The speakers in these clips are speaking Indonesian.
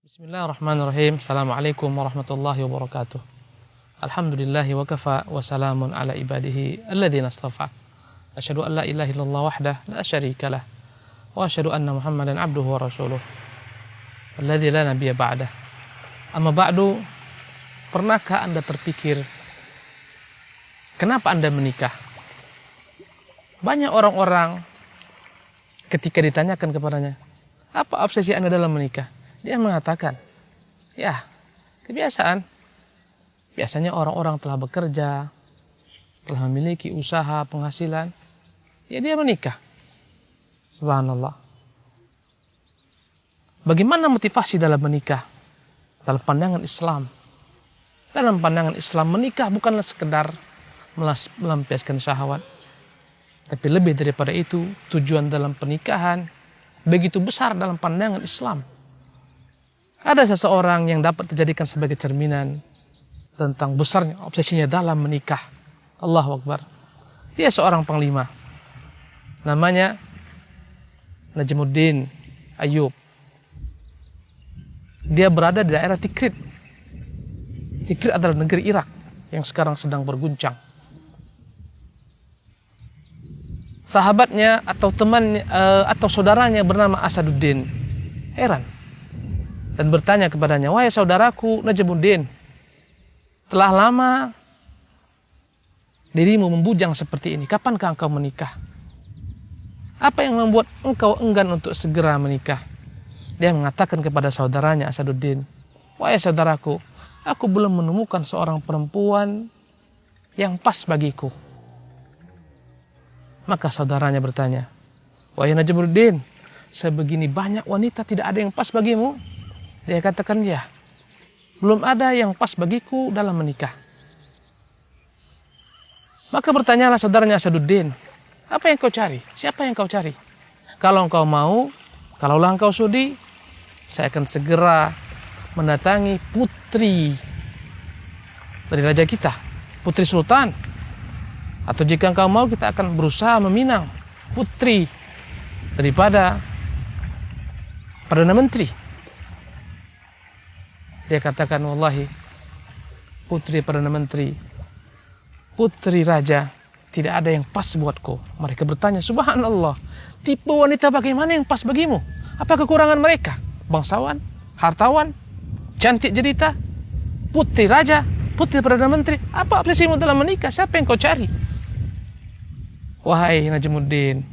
Bismillahirrahmanirrahim. Assalamualaikum warahmatullahi wabarakatuh. Alhamdulillahi wa kafa wa salamun ala ibadihi alladhina astafa. Asyhadu an la ilaha illallah wahdah la syarika lah. Wa asyhadu anna Muhammadan abduhu wa rasuluh. Alladzi la nabiyya ba'dah. Amma ba'du, pernahkah Anda terpikir kenapa Anda menikah? Banyak orang-orang ketika ditanyakan kepadanya, apa obsesi Anda dalam menikah? Dia mengatakan, ya kebiasaan. Biasanya orang-orang telah bekerja, telah memiliki usaha, penghasilan, ya dia menikah. Subhanallah. Bagaimana motivasi dalam menikah? Dalam pandangan Islam. Dalam pandangan Islam, menikah bukanlah sekedar melampiaskan syahwat. Tapi lebih daripada itu, tujuan dalam pernikahan begitu besar dalam pandangan Islam. Ada seseorang yang dapat dijadikan sebagai cerminan tentang besarnya obsesinya dalam menikah. Allahu Akbar. Dia seorang panglima. Namanya Najmuddin Ayyub. Dia berada di daerah Tikrit. Tikrit adalah negeri Irak yang sekarang sedang berguncang. Sahabatnya atau teman atau saudaranya bernama Asaduddin heran dan bertanya kepadanya, wahai saudaraku Najmuddin, telah lama dirimu membujang seperti ini, kapankah engkau menikah? Apa yang membuat engkau enggan untuk segera menikah? Dia mengatakan kepada saudaranya Asaduddin, wahai saudaraku, aku belum menemukan seorang perempuan yang pas bagiku. Maka saudaranya bertanya, wahai Najmuddin, sebegini banyak wanita tidak ada yang pas bagimu? Dia katakan, ya, belum ada yang pas bagiku dalam menikah. Maka bertanyalah saudaranya Asaduddin, apa yang kau cari? Siapa yang kau cari? Kalau engkau mau, kalaulah engkau sudi, saya akan segera mendatangi putri dari raja kita, putri sultan. Atau jika engkau mau, kita akan berusaha meminang putri daripada Perdana Menteri. Dia katakan, wallahi, putri Perdana Menteri, putri raja, tidak ada yang pas buatku. Mereka bertanya, subhanallah, tipe wanita bagaimana yang pas bagimu? Apa kekurangan mereka? Bangsawan, hartawan, cantik jelita, putri raja, putri Perdana Menteri. Apa obsesimu dalam menikah? Siapa yang kau cari? Wahai Najmuddin,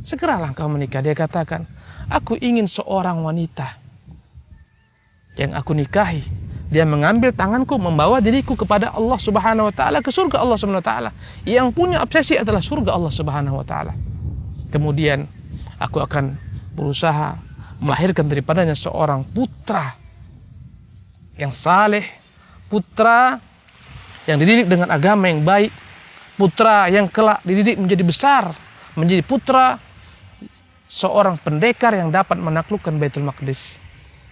segeralah kau menikah. Dia katakan, aku ingin seorang wanita yang aku nikahi, dia mengambil tanganku, membawa diriku kepada Allah Subhanahu wa taala, ke surga Allah Subhanahu wa taala. Yang punya obsesi adalah surga Allah Subhanahu wa taala. Kemudian aku akan berusaha melahirkan daripadanya seorang putra yang saleh, putra yang dididik dengan agama yang baik, putra yang kelak dididik menjadi besar, menjadi putra seorang pendekar yang dapat menaklukkan Baitul Maqdis.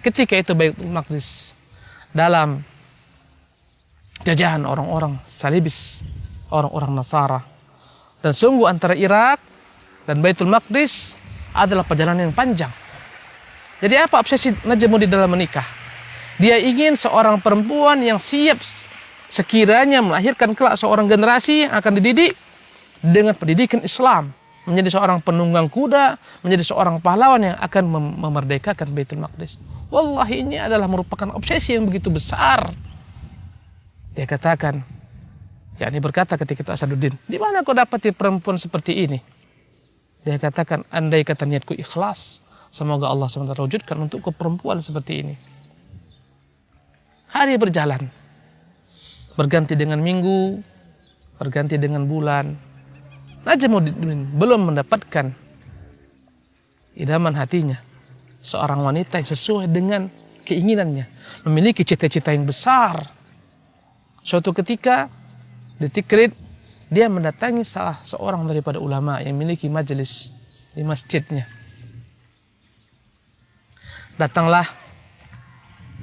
Ketika itu Baitul Maqdis dalam jajahan orang-orang salibis, orang-orang Nasara. Dan sungguh antara Irak dan Baitul Maqdis adalah perjalanan yang panjang. Jadi apa obsesi Najmuddin dalam menikah? Dia ingin seorang perempuan yang siap sekiranya melahirkan kelak seorang generasi yang akan dididik dengan pendidikan Islam, menjadi seorang penunggang kuda, menjadi seorang pahlawan yang akan memerdekakan Baitul Maqdis. Wallahi, ini adalah merupakan obsesi yang begitu besar. Dia katakan, yakni berkata ketika itu Asaduddin, di mana kau dapati perempuan seperti ini? Dia katakan, andai kata niatku ikhlas, semoga Allah SWT wujudkan untukku perempuan seperti ini. Hari berjalan, berganti dengan minggu, berganti dengan bulan. Najmuddin belum mendapatkan idaman hatinya, seorang wanita yang sesuai dengan keinginannya, memiliki cita-cita yang besar. Suatu ketika di Tikrit, dia mendatangi salah seorang daripada ulama yang memiliki majelis di masjidnya. Datanglah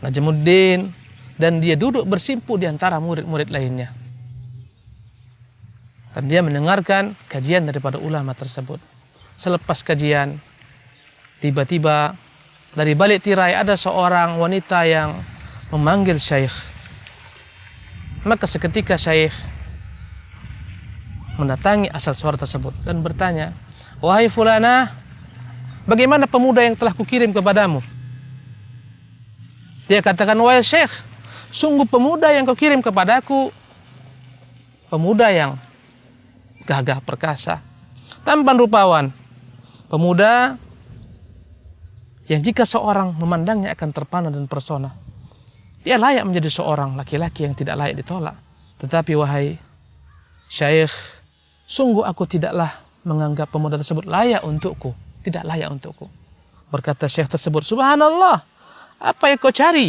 Najmuddin dan dia duduk bersimpu di antara murid-murid lainnya. Dan dia mendengarkan kajian daripada ulama tersebut. Selepas kajian, tiba-tiba Dari balik tirai ada seorang wanita yang memanggil Syekh. Maka seketika Syekh mendatangi asal suara tersebut dan bertanya, "Wahai fulana, bagaimana pemuda yang telah kukirim kepadamu?" Dia katakan, "Wahai Syekh, sungguh pemuda yang kau kirim kepadaku, pemuda yang gagah perkasa, tampan rupawan, pemuda yang jika seorang memandangnya akan terpana dan persona. Dia layak menjadi seorang laki-laki yang tidak layak ditolak. Tetapi wahai Syekh, sungguh aku tidaklah menganggap pemuda tersebut layak untukku, tidak layak untukku." Berkata Syekh tersebut, "Subhanallah, apa yang kau cari?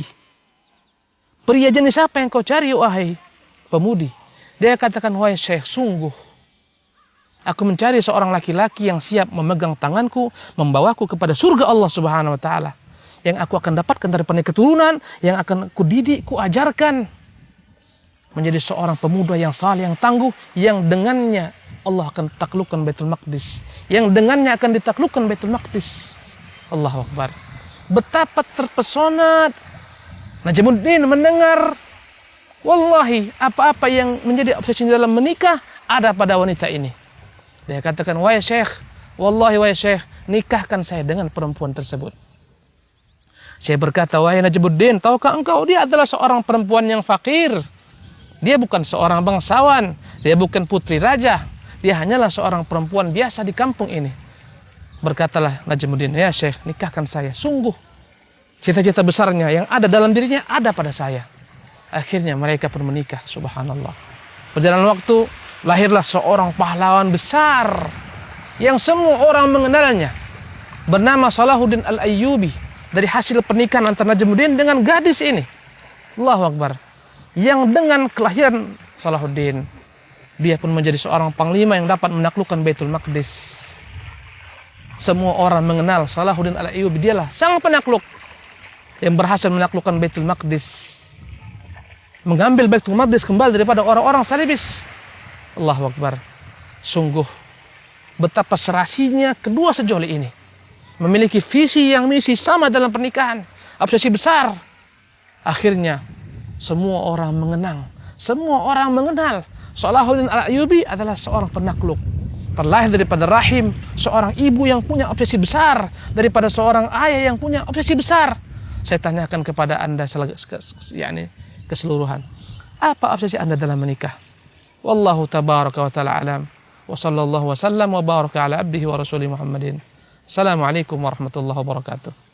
Pria jenis apa yang kau cari, wahai pemudi?" Dia katakan, "Wahai Syekh, sungguh aku mencari seorang laki-laki yang siap memegang tanganku, membawaku kepada surga Allah Subhanahu wa taala, yang aku akan dapatkan daripada keturunan, yang akan kudidik, kuajarkan menjadi seorang pemuda yang saleh, yang tangguh, yang dengannya Allah akan taklukkan Baitul Maqdis, yang dengannya akan ditaklukkan Baitul Maqdis." Allahu Akbar. Betapa terpesona Najmuddin mendengar, wallahi apa-apa yang menjadi obsesi dalam menikah ada pada wanita ini. Dia katakan, "Wahai Syekh, wallahi wahai Syekh, nikahkan saya dengan perempuan tersebut." Saya berkata, "Wahai Najmuddin, tahukah engkau dia adalah seorang perempuan yang fakir. Dia bukan seorang bangsawan, dia bukan putri raja. Dia hanyalah seorang perempuan biasa di kampung ini." Berkatalah Najmuddin, "Ya Syekh, nikahkan saya. Sungguh cita-cita besarnya yang ada dalam dirinya ada pada saya." Akhirnya mereka pun menikah, subhanallah. Berjalan waktu, lahirlah seorang pahlawan besar yang semua orang mengenalnya, bernama Salahuddin Al-Ayyubi, dari hasil pernikahan antara Najmuddin dengan gadis ini. Allahu Akbar. Yang dengan kelahiran Salahuddin, dia pun menjadi seorang panglima yang dapat menaklukkan Baitul Maqdis. Semua orang mengenal Salahuddin Al-Ayyubi, dialah sang penakluk yang berhasil menaklukkan Baitul Maqdis, mengambil Baitul Maqdis kembali daripada orang-orang salibis. Allahu Akbar. Sungguh betapa serasinya kedua sejoli ini, memiliki visi yang misi sama dalam pernikahan, obsesi besar. Akhirnya semua orang mengenang, semua orang mengenal Salahuddin Al-Ayyubi adalah seorang penakluk, terlahir daripada rahim seorang ibu yang punya obsesi besar, daripada seorang ayah yang punya obsesi besar. Saya tanyakan kepada Anda keseluruhan, apa obsesi Anda dalam menikah? Wallahu tabaraka wa ta'ala alam. Wa sallallahu wa sallam wa baraka ala abdihi wa rasulih Muhammadin. Assalamualaikum warahmatullahi wabarakatuh.